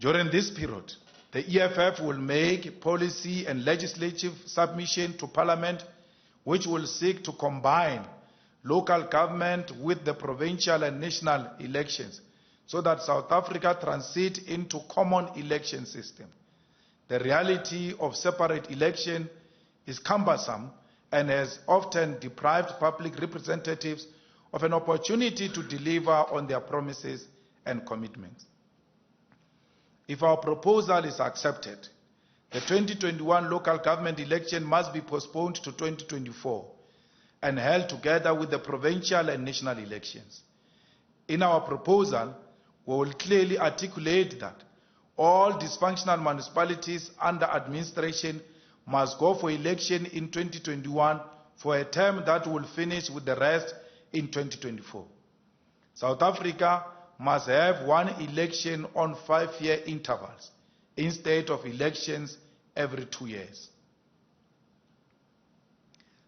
During this period, the EFF will make policy and legislative submission to Parliament, which will seek to combine local government with the provincial and national elections so that South Africa transit into common election system. The reality of separate election is cumbersome and has often deprived public representatives of an opportunity to deliver on their promises and commitments. If our proposal is accepted, the 2021 local government election must be postponed to 2024 and held together with the provincial and national elections. In our proposal, we will clearly articulate that all dysfunctional municipalities under administration must go for election in 2021 for a term that will finish with the rest in 2024. South Africa must have one election on 5-year intervals instead of elections every 2 years.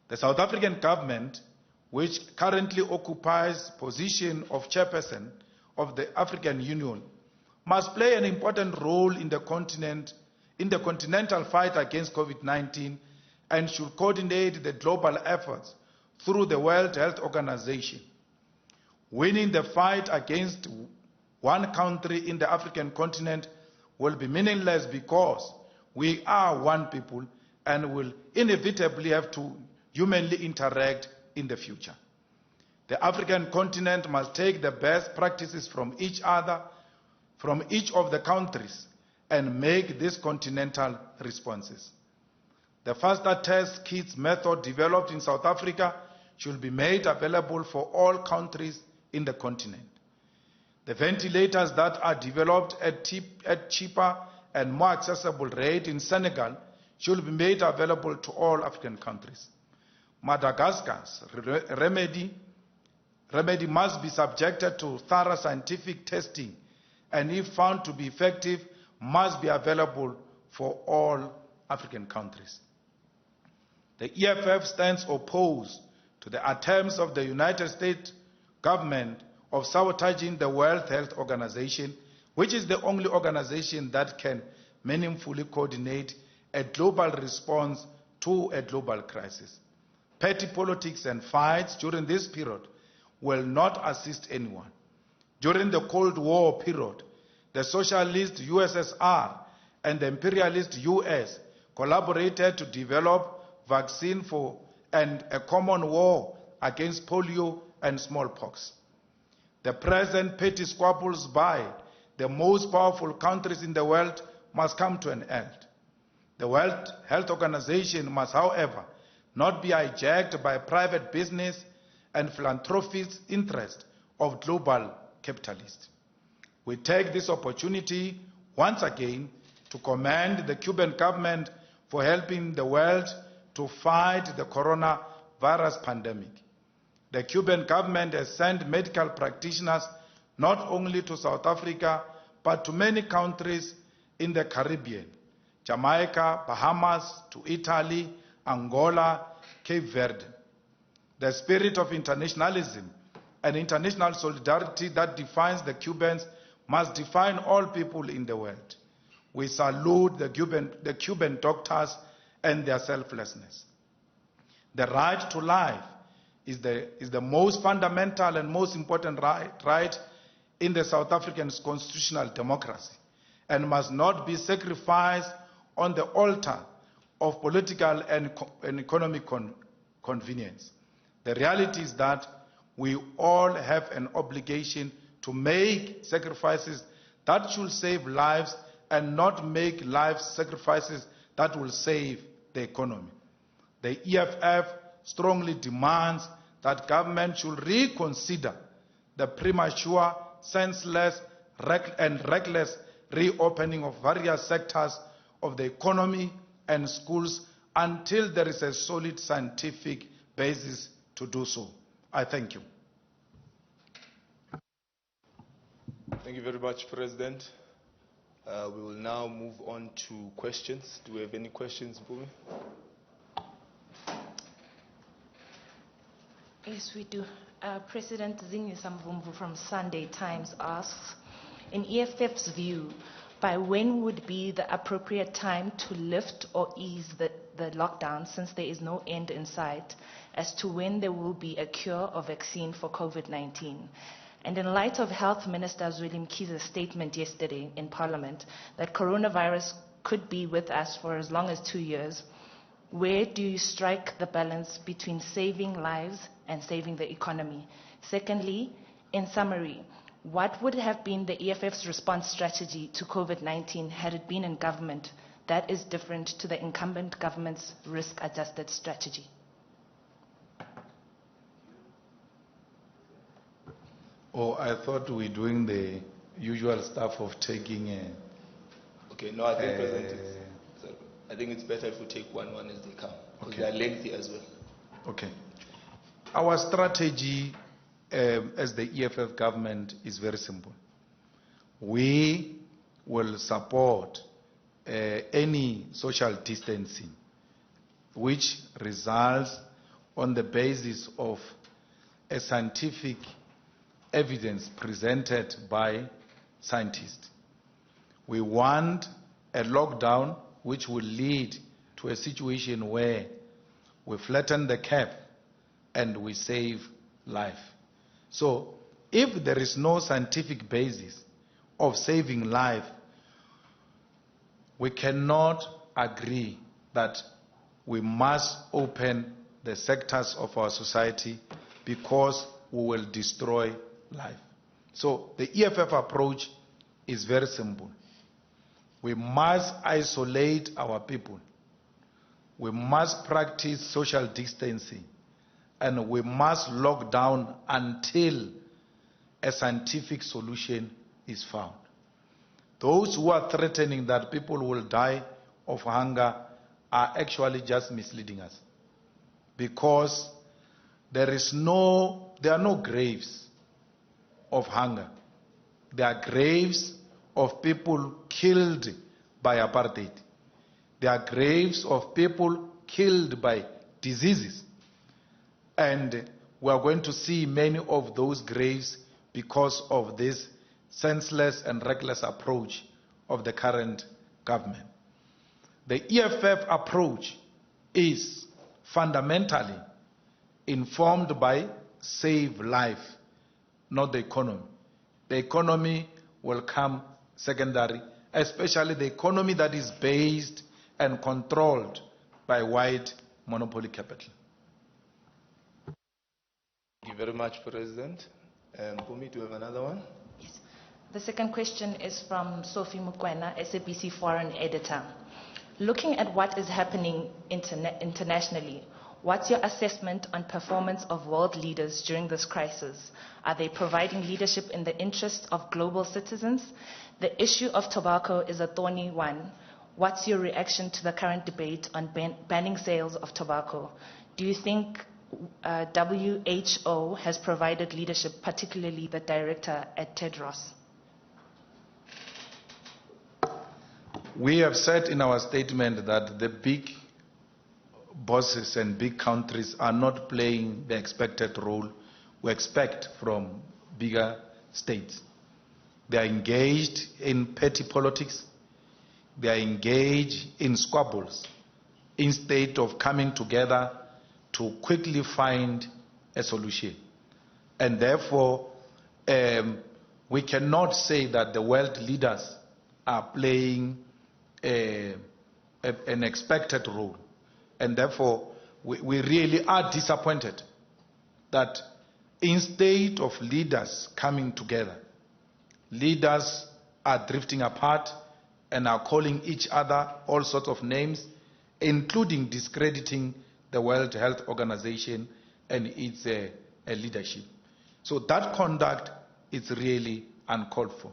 The South African government, which currently occupies position of chairperson of the African Union, must play an important role in the continental fight against COVID-19 and should coordinate the global efforts through the World Health Organization. Winning the fight against one country in the African continent will be meaningless because we are one people and will inevitably have to humanly interact in the future. The African continent must take the best practices from each other, from each of the countries, and make these continental responses. The faster test kits method developed in South Africa should be made available for all countries in the continent. The ventilators that are developed at cheaper and more accessible rate in Senegal should be made available to all African countries. Madagascar's remedy must be subjected to thorough scientific testing and if found to be effective, must be available for all African countries. The EFF stands opposed to the attempts of the United States government of sabotaging the World Health Organization, which is the only organization that can meaningfully coordinate a global response to a global crisis. Petty politics and fights during this period will not assist anyone. During the Cold War period, the socialist USSR and the imperialist US collaborated to develop vaccine for and a common war against polio and smallpox. The present petty squabbles by the most powerful countries in the world must come to an end. The World Health Organization must, however, not be hijacked by private business and philanthropic interest of global capitalists. We take this opportunity once again to commend the Cuban government for helping the world to fight the coronavirus pandemic. The Cuban government has sent medical practitioners not only to South Africa, but to many countries in the Caribbean, Jamaica, Bahamas, to Italy, Angola, Cape Verde. The spirit of internationalism and international solidarity that defines the Cubans must define all people in the world. We salute the Cuban doctors and their selflessness. The right to life is the most fundamental and most important right in the South African constitutional democracy and must not be sacrificed on the altar of political and economic convenience. The reality is that we all have an obligation to make sacrifices that should save lives and not make life sacrifices that will save the economy. The EFF strongly demands that government should reconsider the premature, senseless, and reckless reopening of various sectors of the economy and schools until there is a solid scientific basis to do so. I thank you. Thank you very much, President. We will now move on to questions. Do we have any questions, Bumi? Yes, we do. President Zingi Samvumvu from Sunday Times asks, in EFF's view, By when would be the appropriate time to lift or ease the lockdown, since there is no end in sight, as to when there will be a cure or vaccine for COVID-19? And in light of Health Minister Zweli Mkhize's statement yesterday in Parliament that coronavirus could be with us for as long as 2 years, where do you strike the balance between saving lives and saving the economy? Secondly, in summary, what would have been the EFF's response strategy to COVID-19 had it been in government that is different to the incumbent government's risk-adjusted strategy? Oh, I thought we were doing the usual stuff of taking a... Okay, no, I think, President, I think it's better if we take one as they come, because Okay. they are lengthy as well. Okay. Our strategy as the EFF government is very simple. We will support any social distancing which results on the basis of a scientific evidence presented by scientists. We want a lockdown which will lead to a situation where we flatten the curve and we save life. So, if there is no scientific basis of saving life, we cannot agree that we must open the sectors of our society because we will destroy life. So, the EFF approach is very simple. We must isolate our people. We must practice social distancing. And we must lock down until a scientific solution is found. Those who are threatening that people will die of hunger are actually just misleading us. Because there are no graves of hunger. There are graves of people killed by apartheid. There are graves of people killed by diseases. And we are going to see many of those graves because of this senseless and reckless approach of the current government. The EFF approach is fundamentally informed by save life, not the economy. The economy will come secondary, especially the economy that is based and controlled by white monopoly capital. Thank you very much, President. Pumi, do you have another one? Yes. The second question is from Sophie Mukwena, SABC Foreign Editor. Looking at what is happening internationally, what's your assessment on performance of world leaders during this crisis? Are they providing leadership in the interest of global citizens? The issue of tobacco is a thorny one. What's your reaction to the current debate on banning sales of tobacco? Do you think WHO has provided leadership, particularly the director at Tedros? We have said in our statement that the big bosses and big countries are not playing the expected role we expect from bigger states. They are engaged in petty politics. They are engaged in squabbles instead of coming together to quickly find a solution. And therefore, we cannot say that the world leaders are playing an expected role. And therefore, we really are disappointed that instead of leaders coming together, leaders are drifting apart and are calling each other all sorts of names, including discrediting the World Health Organization and its leadership. So that conduct is really uncalled for.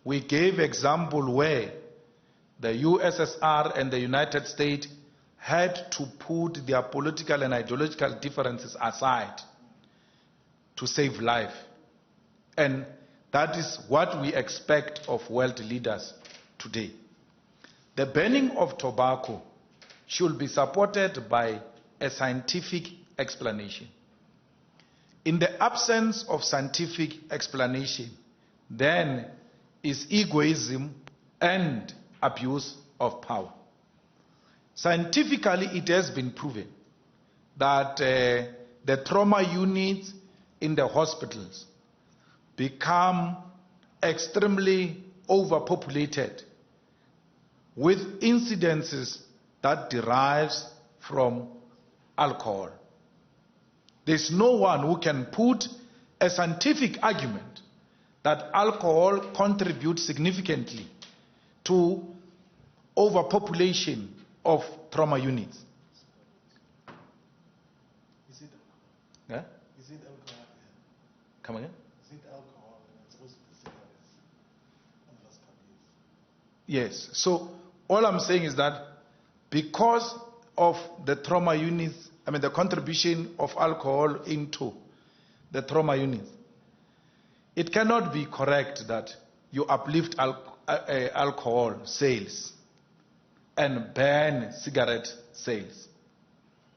We gave example where the USSR and the United States had to put their political and ideological differences aside to save life. And that is what we expect of world leaders today. The banning of tobacco should be supported by a scientific explanation. In the absence of scientific explanation, then is egoism and abuse of power. Scientifically, it has been proven that the trauma units in the hospitals become extremely overpopulated with incidences that derives from alcohol. There's no one who can put a scientific argument that alcohol contributes significantly to overpopulation of trauma units. Is it, Yeah? is it alcohol? Come again? Is it alcohol and it's supposed to be cigarettes and last couple years? Yes. So all I'm saying is that because of the trauma units, the contribution of alcohol into the trauma units, it cannot be correct that you uplift alcohol sales and ban cigarette sales.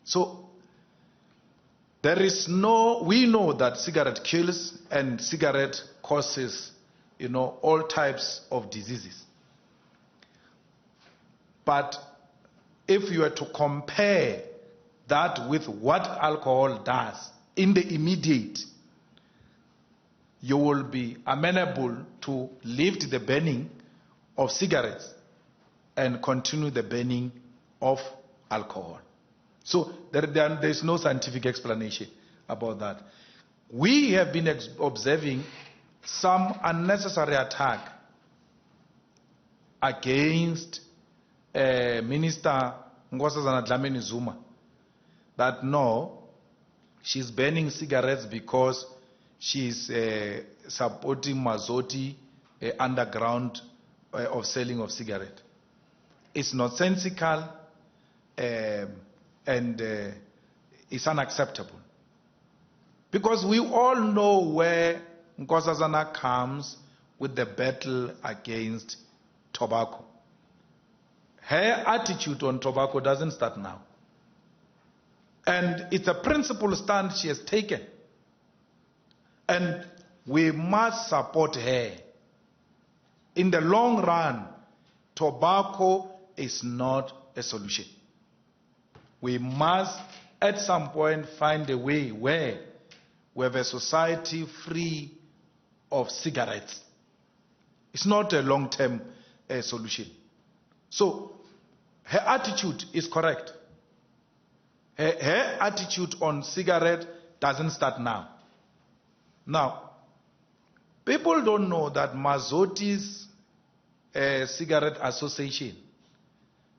So we know that cigarette kills and cigarette causes, all types of diseases. But if you were to compare that with what alcohol does in the immediate, you will be amenable to lift the banning of cigarettes and continue the banning of alcohol. So there's no scientific explanation about that. We have been observing some unnecessary attack against Minister Nkosazana Dlamini Zuma, that no, she's banning cigarettes because she's supporting Mazoti underground of selling of cigarette. It's nonsensical and it's unacceptable. Because we all know where Nkosazana comes with the battle against tobacco. Her attitude on tobacco doesn't start now. And it's a principled stand she has taken. And we must support her. In the long run, tobacco is not a solution. We must, at some point, find a way where we have a society free of cigarettes. It's not a long-term solution. So, her attitude is correct. Her attitude on cigarette doesn't start now. Now, people don't know that Mazoti's Cigarette Association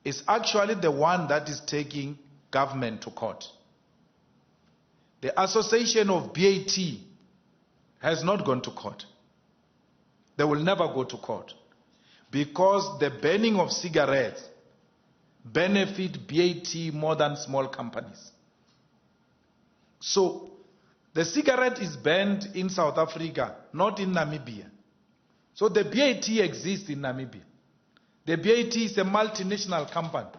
is actually the one that is taking government to court. The association of BAT has not gone to court. They will never go to court because the banning of cigarettes benefit BAT more than small companies. So, the cigarette is banned in South Africa, not in Namibia. So the BAT exists in Namibia. The BAT is a multinational company.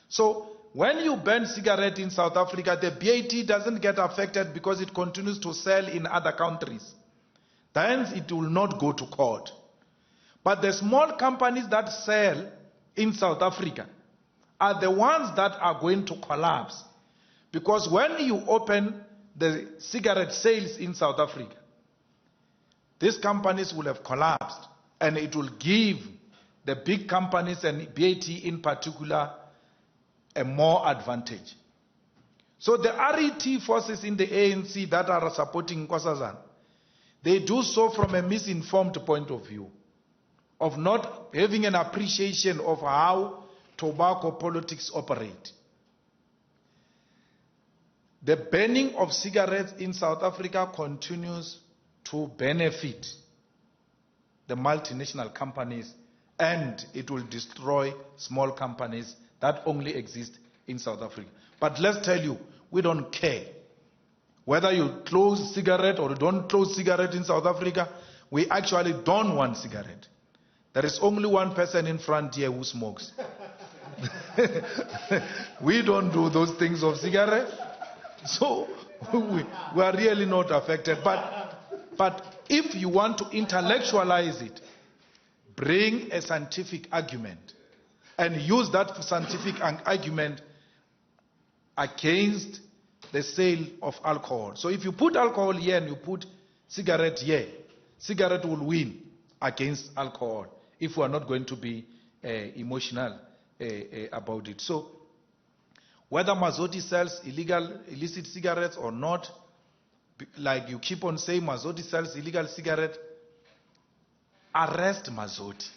So when you ban cigarette in South Africa, the BAT doesn't get affected because it continues to sell in other countries. Hence, it will not go to court. But the small companies that sell in South Africa are the ones that are going to collapse. Because when you open the cigarette sales in South Africa, these companies will have collapsed, and it will give the big companies and BAT in particular a more advantage. So the RET forces in the ANC that are supporting Nkosazana, they do so from a misinformed point of view, of not having an appreciation of how tobacco politics operate. The banning of cigarettes in South Africa continues to benefit the multinational companies, and it will destroy small companies that only exist in South Africa. But let's tell you, we don't care whether you close cigarette or don't close cigarette in South Africa. We actually don't want cigarette. There is only one person in front here who smokes. We don't do those things of cigarette. So we are really not affected. But if you want to intellectualize it, bring a scientific argument and use that scientific argument against the sale of alcohol. So if you put alcohol here and you put cigarette here, cigarette will win against alcohol if we are not going to be emotional about it. So whether Mazotti sells illicit cigarettes or not, like you keep on saying Mazotti sells illegal cigarette, arrest Mazotti.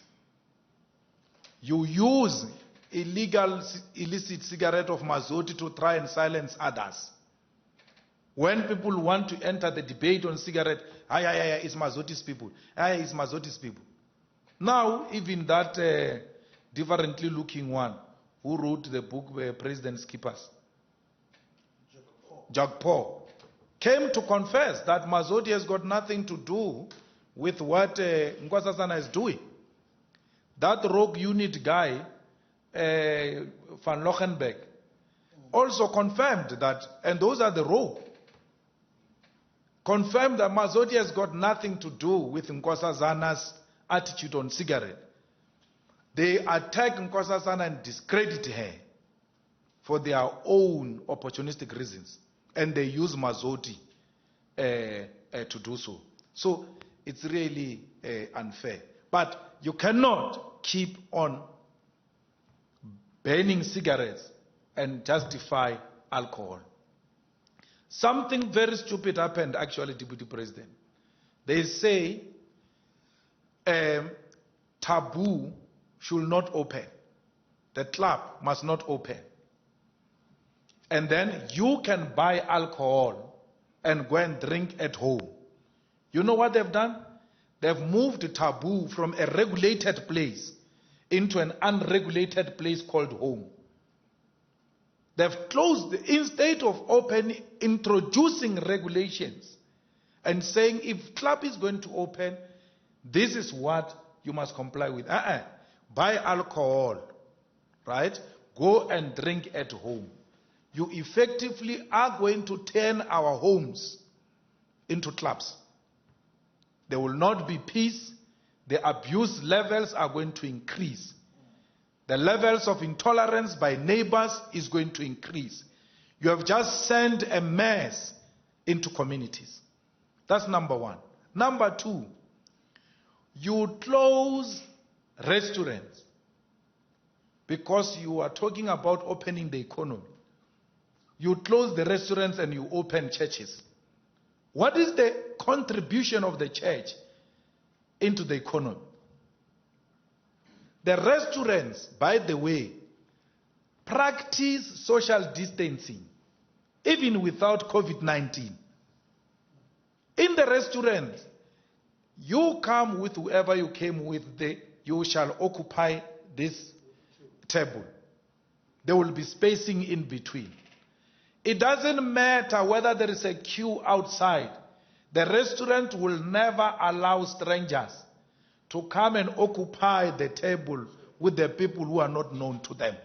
You use illicit cigarette of Mazotti to try and silence others. When people want to enter the debate on cigarette, it's Mazotti's people. It's Mazotti's people. Now, even that differently looking one who wrote the book President's Keepers, Jack Paul, came to confess that Mazotti has got nothing to do with what Nkosazana is doing. That rogue unit guy, Van Lochenberg, also confirmed that, and those are the rogue, confirmed that Mazotti has got nothing to do with Nkosazana's attitude on cigarette. They attack Nkosazana and discredit her for their own opportunistic reasons. And they use Mazotti to do so. So it's really unfair. But you cannot keep on banning cigarettes and justify alcohol. Something very stupid happened, actually, Deputy President. They say taboo should not open. The club must not open. And then you can buy alcohol and go and drink at home. You know what they've done? They've moved taboo from a regulated place into an unregulated place called home. They've closed, instead of introducing regulations and saying if club is going to open, this is what you must comply with. Buy alcohol, right? Go and drink at home. You effectively are going to turn our homes into clubs. There will not be peace. The abuse levels are going to increase. The levels of intolerance by neighbors is going to increase. You have just sent a mess into communities. That's number one. Number two, you close restaurants because you are talking about opening the economy. You close the restaurants and you open churches. What is the contribution of the church into the economy? The restaurants, by the way, practice social distancing, even without COVID-19. In the restaurant, you come with whoever you came with, you shall occupy this table. There will be spacing in between. It doesn't matter whether there is a queue outside. The restaurant will never allow strangers to come and occupy the table with the people who are not known to them.